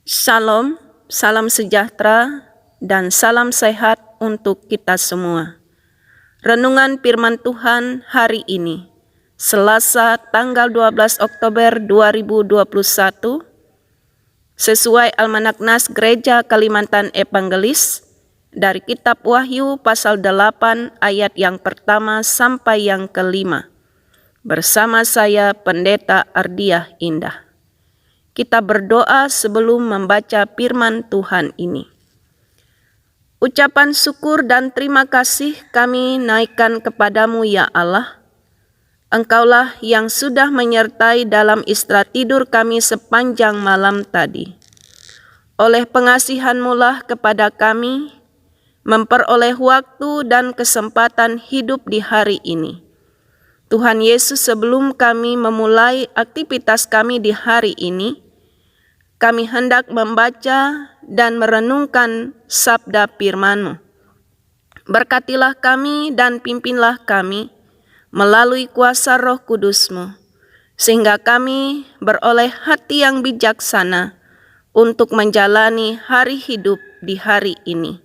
Shalom, salam sejahtera, dan salam sehat untuk kita semua. Renungan firman Tuhan hari ini, Selasa tanggal 12 Oktober 2021, sesuai Almanak Nas Gereja Kalimantan Evangelis, dari Kitab Wahyu pasal 8 ayat yang pertama sampai yang kelima. Bersama saya Pendeta Ardiah Indah. Kita berdoa sebelum membaca firman Tuhan ini. Ucapan syukur dan terima kasih kami naikkan kepadamu ya Allah. Engkaulah yang sudah menyertai dalam istirahat tidur kami sepanjang malam tadi. Oleh pengasihan-Mu lah kepada kami, memperoleh waktu dan kesempatan hidup di hari ini. Tuhan Yesus, sebelum kami memulai aktivitas kami di hari ini, kami hendak membaca dan merenungkan sabda firman-Mu. Berkatilah kami dan pimpinlah kami melalui kuasa Roh Kudus-Mu, sehingga kami beroleh hati yang bijaksana untuk menjalani hari hidup di hari ini.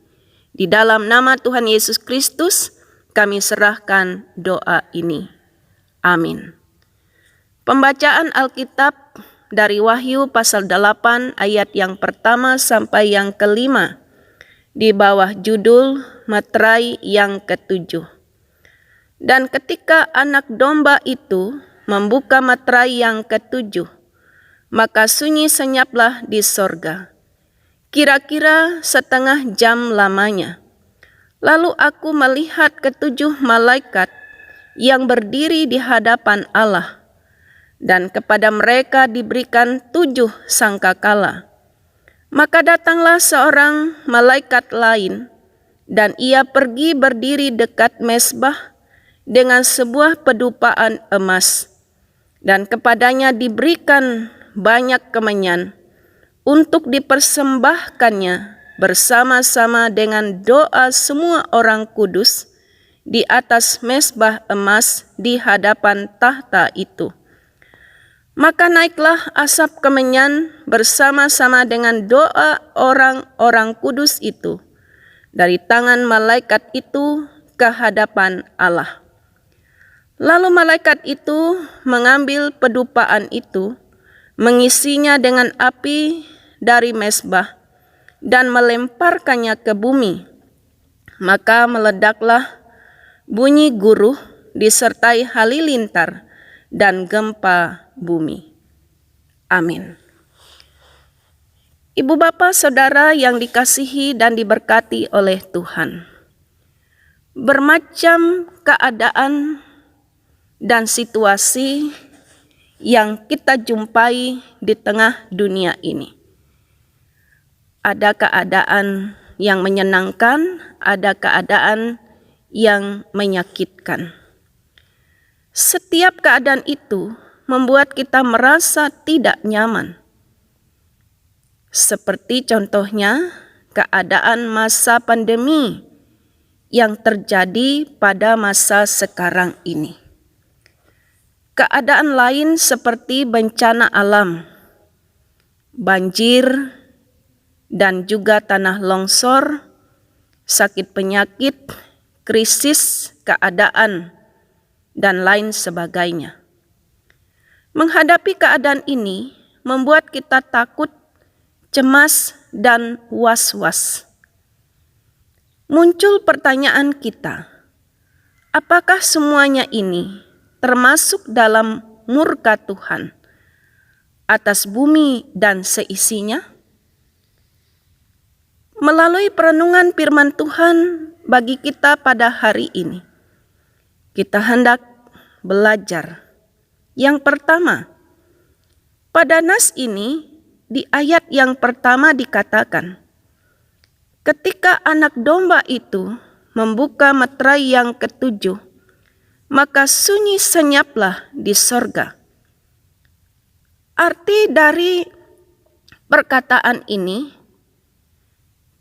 Di dalam nama Tuhan Yesus Kristus, kami serahkan doa ini. Amin. Pembacaan Alkitab dari Wahyu pasal 8 ayat yang pertama sampai yang kelima di bawah judul Meterai yang ketujuh. Dan ketika anak domba itu membuka meterai yang ketujuh, maka sunyi senyaplah di sorga, kira-kira setengah jam lamanya. Lalu aku melihat ketujuh malaikat yang berdiri di hadapan Allah, dan kepada mereka diberikan 7 sangkakala. Maka datanglah seorang malaikat lain, dan ia pergi berdiri dekat mezbah dengan sebuah pedupaan emas, dan kepadanya diberikan banyak kemenyan untuk dipersembahkannya bersama-sama dengan doa semua orang kudus di atas mezbah emas di hadapan tahta itu. Maka naiklah asap kemenyan bersama-sama dengan doa orang-orang kudus itu dari tangan malaikat itu ke hadapan Allah. Lalu malaikat itu mengambil pedupaan itu, mengisinya dengan api dari mezbah dan melemparkannya ke bumi. Maka meledaklah bunyi guruh disertai halilintar dan gempa bumi. Amin. Ibu bapak saudara yang dikasihi dan diberkati oleh Tuhan. Bermacam keadaan dan situasi yang kita jumpai di tengah dunia ini. Ada keadaan yang menyenangkan, ada keadaan yang menyakitkan. Setiap keadaan itu membuat kita merasa tidak nyaman. Seperti contohnya keadaan masa pandemi yang terjadi pada masa sekarang ini. Keadaan lain seperti bencana alam, banjir, dan juga tanah longsor, sakit penyakit, krisis keadaan, dan lain sebagainya. Menghadapi keadaan ini membuat kita takut, cemas, dan was-was. Muncul pertanyaan kita, apakah semuanya ini termasuk dalam murka Tuhan atas bumi dan seisinya? Melalui perenungan firman Tuhan bagi kita pada hari ini, kita hendak belajar. Yang pertama, pada nas ini di ayat yang pertama dikatakan, ketika anak domba itu membuka meterai yang ketujuh, maka sunyi senyaplah di sorga. Arti dari perkataan ini,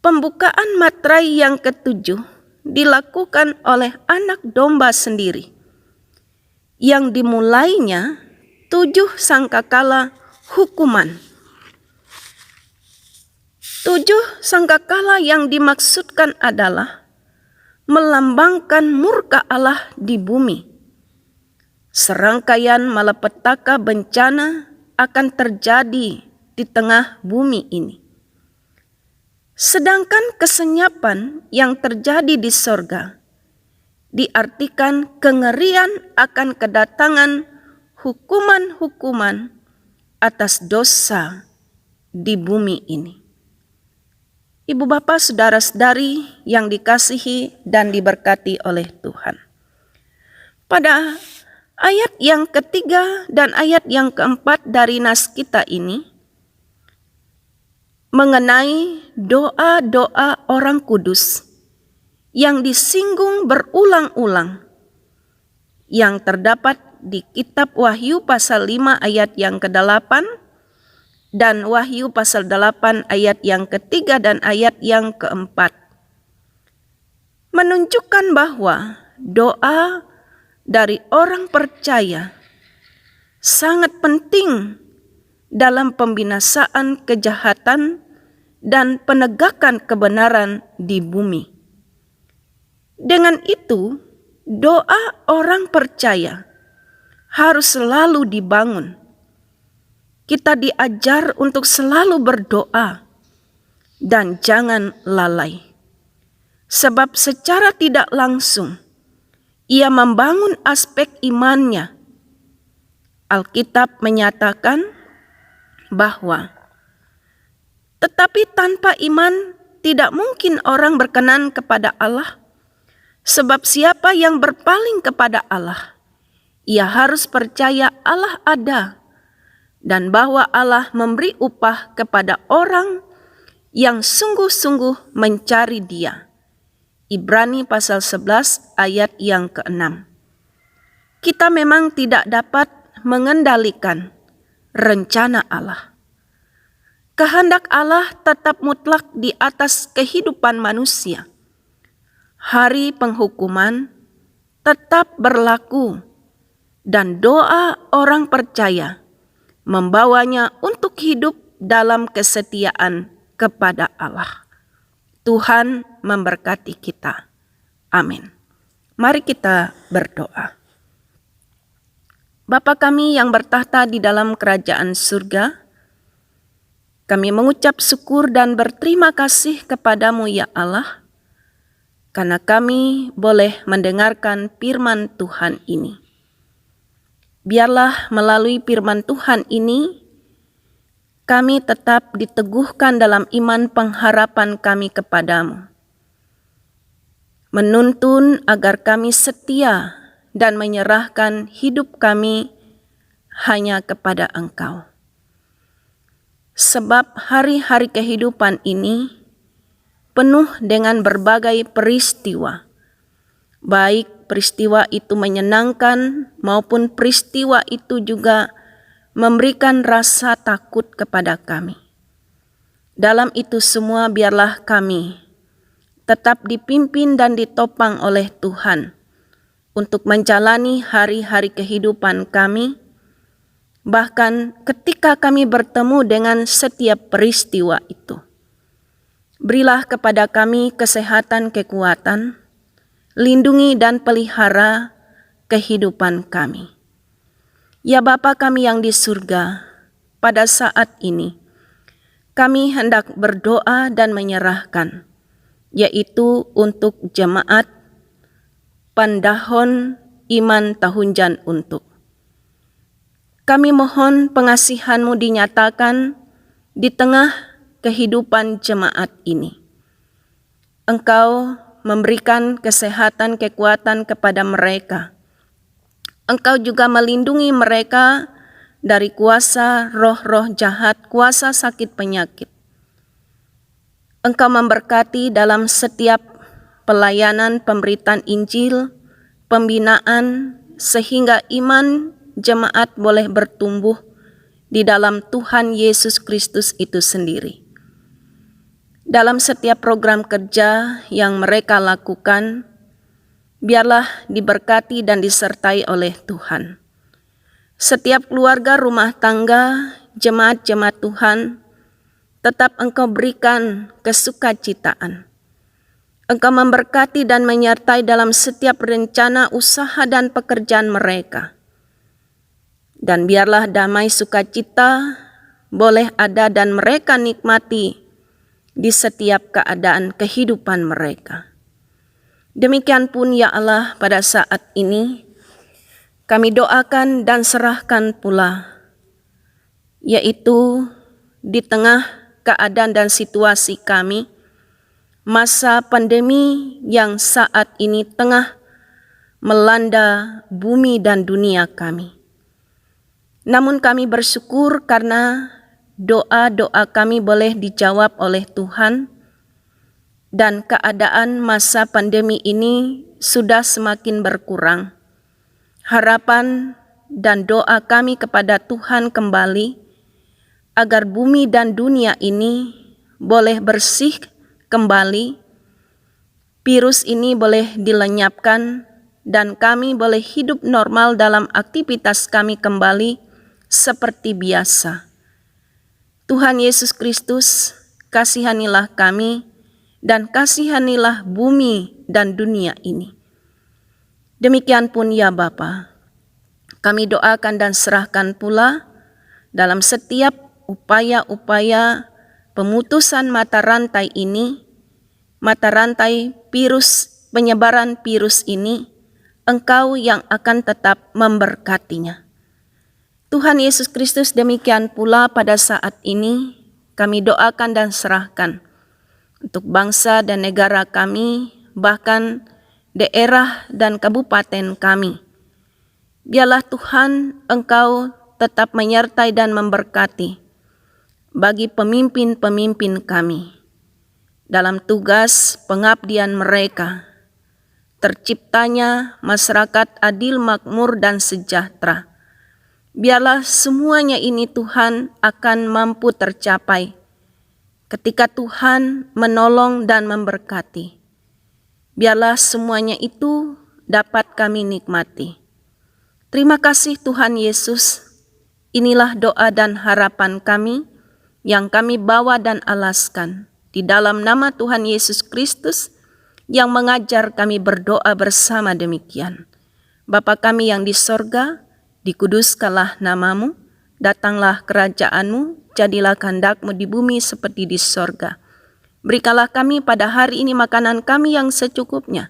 pembukaan meterai yang ketujuh dilakukan oleh anak domba sendiri, yang dimulainya 7 sangkakala hukuman. 7 sangkakala yang dimaksudkan adalah melambangkan murka Allah di bumi. Serangkaian malapetaka bencana akan terjadi di tengah bumi ini. Sedangkan kesenyapan yang terjadi di sorga diartikan kengerian akan kedatangan hukuman-hukuman atas dosa di bumi ini. Ibu bapak, saudara-saudari yang dikasihi dan diberkati oleh Tuhan. Pada ayat yang ketiga dan ayat yang keempat dari nas kita ini mengenai doa-doa orang kudus yang disinggung berulang-ulang yang terdapat di kitab Wahyu pasal 5 ayat yang ke-8 dan Wahyu pasal 8 ayat yang ketiga dan ayat yang keempat. Menunjukkan bahwa doa dari orang percaya sangat penting dalam pembinasaan kejahatan dan penegakan kebenaran di bumi. Dengan itu, doa orang percaya harus selalu dibangun. Kita diajar untuk selalu berdoa dan jangan lalai. Sebab secara tidak langsung ia membangun aspek imannya. Alkitab menyatakan bahwa tetapi tanpa iman tidak mungkin orang berkenan kepada Allah. Sebab siapa yang berpaling kepada Allah, ia harus percaya Allah ada dan bahwa Allah memberi upah kepada orang yang sungguh-sungguh mencari Dia. Ibrani pasal 11 ayat yang ke-6. Kita memang tidak dapat mengendalikan rencana Allah. Kehendak Allah tetap mutlak di atas kehidupan manusia. Hari penghukuman tetap berlaku dan doa orang percaya membawanya untuk hidup dalam kesetiaan kepada Allah. Tuhan memberkati kita. Amin. Mari kita berdoa. Bapa kami yang bertahta di dalam kerajaan surga, kami mengucap syukur dan berterima kasih kepadamu ya Allah, karena kami boleh mendengarkan firman Tuhan ini. Biarlah melalui firman Tuhan ini, kami tetap diteguhkan dalam iman pengharapan kami kepadamu. Menuntun agar kami setia dan menyerahkan hidup kami hanya kepada Engkau. Sebab hari-hari kehidupan ini penuh dengan berbagai peristiwa, baik peristiwa itu menyenangkan maupun peristiwa itu juga memberikan rasa takut kepada kami. Dalam itu semua biarlah kami tetap dipimpin dan ditopang oleh Tuhan untuk menjalani hari-hari kehidupan kami, bahkan ketika kami bertemu dengan setiap peristiwa itu. Berilah kepada kami kesehatan, kekuatan, lindungi dan pelihara kehidupan kami. Ya Bapa kami yang di surga, pada saat ini kami hendak berdoa dan menyerahkan, yaitu untuk jemaat Pandahon Iman Tahunjan untuk. Kami mohon pengasihan-Mu dinyatakan di tengah kehidupan jemaat ini. Engkau memberikan kesehatan, kekuatan kepada mereka. Engkau juga melindungi mereka dari kuasa roh-roh jahat, kuasa sakit penyakit. Engkau memberkati dalam setiap pelayanan pemberitaan Injil, pembinaan, sehingga iman jemaat boleh bertumbuh di dalam Tuhan Yesus Kristus itu sendiri. Dalam setiap program kerja yang mereka lakukan, biarlah diberkati dan disertai oleh Tuhan. Setiap keluarga rumah tangga, jemaat-jemaat Tuhan, tetap Engkau berikan kesukacitaan. Engkau memberkati dan menyertai dalam setiap rencana usaha dan pekerjaan mereka. Dan biarlah damai sukacita boleh ada dan mereka nikmati di setiap keadaan kehidupan mereka. Demikian pun ya Allah, pada saat ini kami doakan dan serahkan pula, yaitu di tengah keadaan dan situasi kami, masa pandemi yang saat ini tengah melanda bumi dan dunia kami. Namun kami bersyukur karena doa-doa kami boleh dijawab oleh Tuhan, dan keadaan masa pandemi ini sudah semakin berkurang. Harapan dan doa kami kepada Tuhan kembali agar bumi dan dunia ini boleh bersih kembali, virus ini boleh dilenyapkan, dan kami boleh hidup normal dalam aktivitas kami kembali seperti biasa. Tuhan Yesus Kristus, kasihanilah kami dan kasihanilah bumi dan dunia ini. Demikian pun ya Bapa, kami doakan dan serahkan pula dalam setiap upaya-upaya pemutusan mata rantai ini, mata rantai virus, penyebaran virus ini, Engkau yang akan tetap memberkatinya. Tuhan Yesus Kristus, demikian pula pada saat ini kami doakan dan serahkan untuk bangsa dan negara kami, bahkan daerah dan kabupaten kami. Biarlah Tuhan Engkau tetap menyertai dan memberkati bagi pemimpin-pemimpin kami dalam tugas pengabdian mereka, terciptanya masyarakat adil, makmur, dan sejahtera. Biarlah semuanya ini Tuhan akan mampu tercapai ketika Tuhan menolong dan memberkati. Biarlah semuanya itu dapat kami nikmati. Terima kasih Tuhan Yesus. Inilah doa dan harapan kami yang kami bawa dan alaskan di dalam nama Tuhan Yesus Kristus yang mengajar kami berdoa bersama demikian. Bapa kami yang di sorga, dikuduskanlah namamu, datanglah kerajaanmu, jadilah kehendak-Mu di bumi seperti di sorga. Berikanlah kami pada hari ini makanan kami yang secukupnya,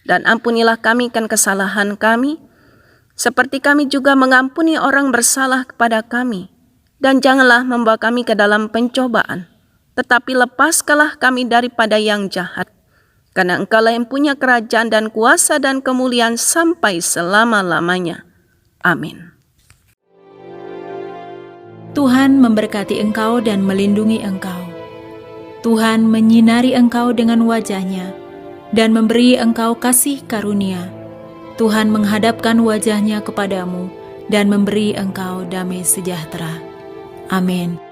dan ampunilah kami kan kesalahan kami, seperti kami juga mengampuni orang bersalah kepada kami. Dan janganlah membawa kami ke dalam pencobaan, tetapi lepaskanlah kami daripada yang jahat. Karena Engkaulah yang punya kerajaan dan kuasa dan kemuliaan sampai selama-lamanya. Amin. Tuhan memberkati engkau dan melindungi engkau. Tuhan menyinari engkau dengan wajah-Nya dan memberi engkau kasih karunia. Tuhan menghadapkan wajah-Nya kepadamu dan memberi engkau damai sejahtera. Amin.